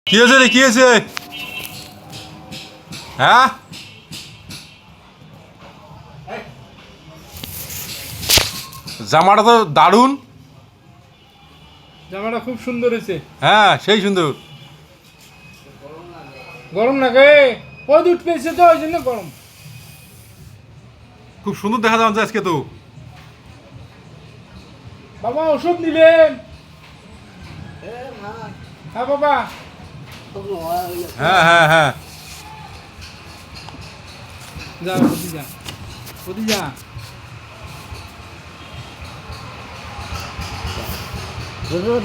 কি হয়েছে রে, কি হয়েছে? হ্যাঁ, জামাটা তো দারুণ। জামাটা খুব সুন্দর হয়েছে। হ্যাঁ, সেই সুন্দর। গরম লাগে, ওই দুধ পেয়েছে তো ওই জন্য গরম। খুব সুন্দর দেখা যাচ্ছে আজকে তো। বাবা ওষুধ নিলেন? হ্যাঁ বাবা। হ্যাঁ হ্যাঁ হ্যাঁ, যা ওদি যা, ওদি যা।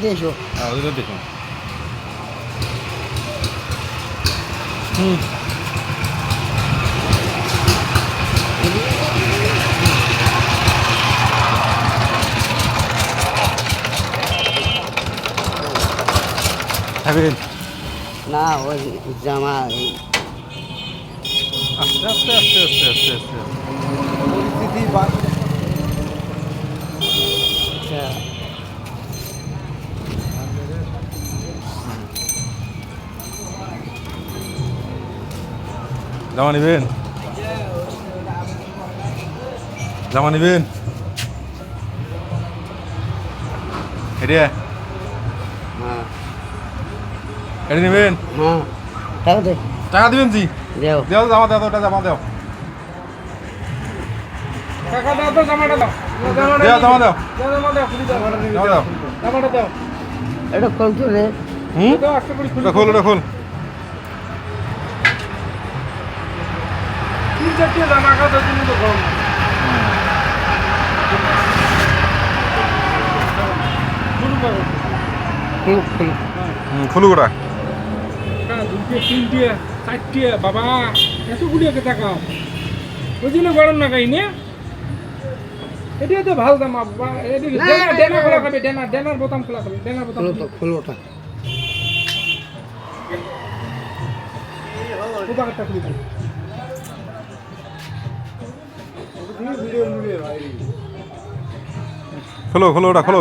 দেশো হ্যাঁ, ওদিকে দেখুন। থাকবেন না ওই জামা আস্তে আস্তে আস্তে আস্তে আস্তে আস্তে পরিস্থিতি জামা নিবেন, জামা নিবেন এটা, হ্যাঁ এটা নিবেন। হ্যাঁ টাকা দে টাকা দিবেন জি, দেও দেও জামা দাও, ওটা জামা দাও, টাকা দাও তো, জামাটা দাও। দেও জামা দাও, জামা দাও, খুলে দাও। জামা দাও। জামাটা দাও। এটা কত রে হুম, দাও আস্তে করে খুলে ওটা খোল, ওটা খোল। তিন চারটে জামা কাটার জন্য তো গরম। শুরু করো। ফুল ফুল খুলু ওটা। দুটো তিনটে চারটে বাবা, এতগুলি একে টাকা ওই জন্য গরম না খাই না। এটা তো ভালো দাম বাবা। ডেনা খোলা খাবে, ডেনার বোতাম খোলা খাবে, ডেনার বোতাম ফুলো তো ফুলোটা উপকারটা খুলে দাও। খোলো খোলো ওটা খোলো।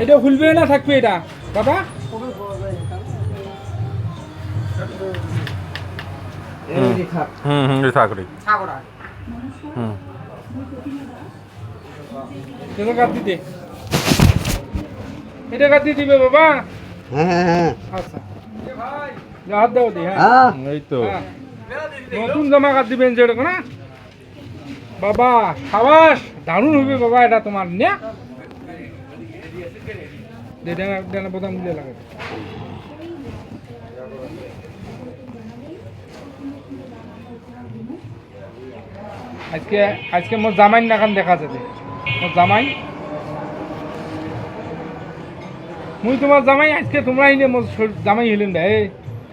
এটা খুলবে না থাকবে এটা বাবা? হুম হুম, এটা থাক রে। হুম, এটা কাট দিতে, এটা কাট দিয়ে দিবে বাবা। হ্যাঁ হ্যাঁ আচ্ছা যা হাত দাও দি। হ্যাঁ হ্যাঁ এই তো। হ্যাঁ। নতুন জামা কাট দিবেন যেরকম না বাবা, সাবাস, দারুণ হবে বাবা এটা তোমার না। ডানা বোতাম গুলো লাগাবে। আজকে আজকে মোর জামাই নাকান দেখা যাবে। মোর জামাই, মুই তোমার জামাই, আজকে তোমরা আইলে মোর জামাই হইলেন রে।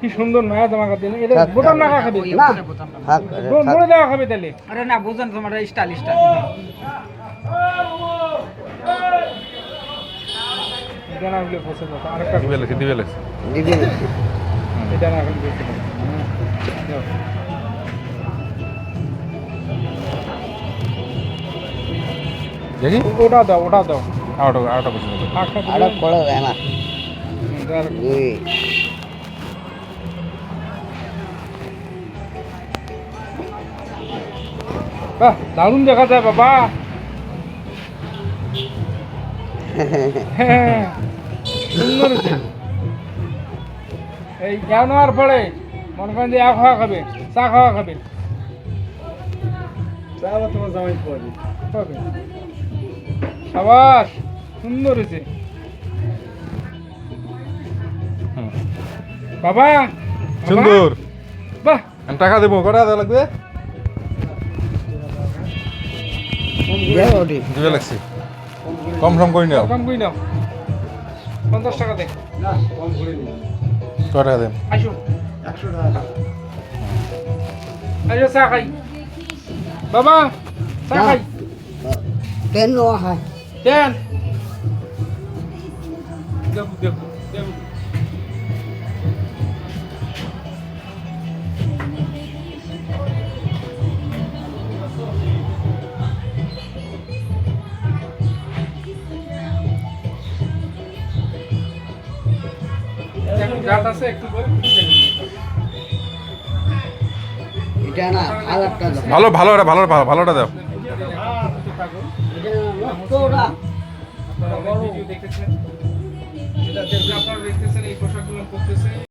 কি সুন্দর নয়া জামা কাট দিলেন। এটা বোতাম নাকা খাবে না থাক মরে দেওয়া খাবে তাহলে। আরে না বুঝেন তোমার স্টাইল স্টাইল ডানা গুলো পছন্দ তো আরেকটা দিবে লেছে, দিবে লেছে। দিবি এটা না এখন বেশি ভালো। দাও। দেখি ওটা দাও, ওটা দাও। আউটা আউটা বসে যাবে। ফাঁকটা দিলে- আরে পড়ে যায় না দাও। দুই বাহ, দারুণ দেখা যায় বাবা। হ্যাঁ, সুন্দর হয়েছে। এই নেওয়ার পরে মনে করেন যে এক খাওয়া খাবে, চা খাওয়া খাবে। তোমার জামাই পাবে। সাবাস, সুন্দর হয়েছে হুম, বাবা। বাবা, সুন্দর। বাহ, আমি টাকা দেবো, কটা দেওয়া লাগবে? দেও ওটি দিবে লাগছে। কম সম করে নাও। কম কই নাও, 50 টাকা দে। কটা দেন? আসো, আসো চা খাই বাবা, চা খাই। কেন হয় দেন, দেখো দেখো দেখো। এখন গাট আছে একটু পরে ডিজাইন নিতে হবে। এটা না কালারটা দাও ভালো ভালো এটা ভালো ভালোটা দাও এটা নষ্টটা আপনারা ভিডিও দেখেছেন, আপনারা দেখতেছেন এই পোশাকগুলো করতেছে